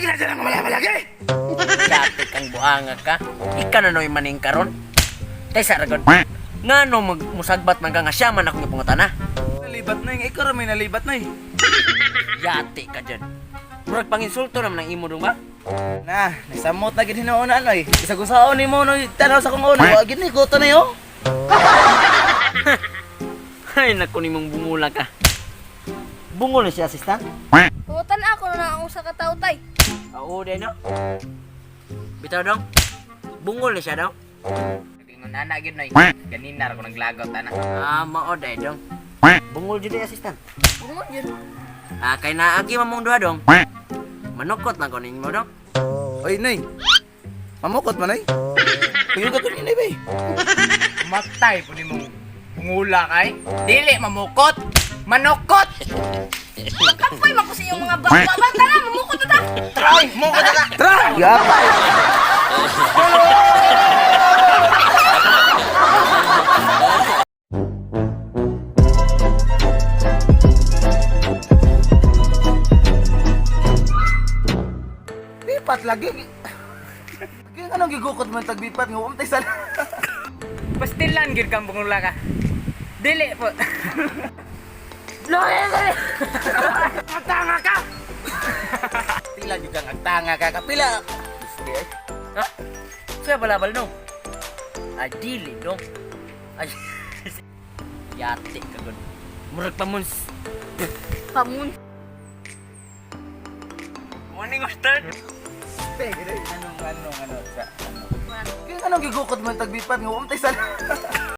ginadala ng malaki? Yate kang buanga ka. Ika na no'y maning karon. Tay sa ragod. Nga no musagbat man ka nga siya man akong ipungutana. Nalibat na yung ikaw may nalibat na Yate ka dyan. Murag panginsulto naman ang imo dong ba? Na, nasamot na gid hinuon ano Isagusaon ni mo no tanaw sa kong ulo. Wa gid ni goto na yo. Ay naku ni mong bungula ka. Bungol na si assistant. Putan ako na ang usa ka tawo tay. Oo din no. Bitaw dong. Bungol na siya daw. Tingon ana gyud noy. Ganina ra ko naglagaw ana. Mao day dong. Bungol jud ay assistant. Bungod yun. Kay naagi mamong duha dong. Manukot na ko ninyo dong. Oy, nay. Mamukot man ay. Kuyo ka kun ni bay. Matay po ni mo. Bungula kay. Dili mamukot. Manukot. Kapoy man ko sa iyong mga bata. Tara, mamukot na ta. Try mo ko na. Tra! Yapa. Bipat lagi. Kaya nga nang gigukot man tagbipat nga umtay sa... Pastilan gid kang bungula ka. Dili po. Agtanga ka! Tila juga ang agtanga ka. Kapila. Ha? Kaya balabal dong. Ay dili dong. Ay yate ka gud. Murag pamuns. Pamun. Morning master. Ano sa... Kaya nga nang gigukot man tagbipat nga umtay sa...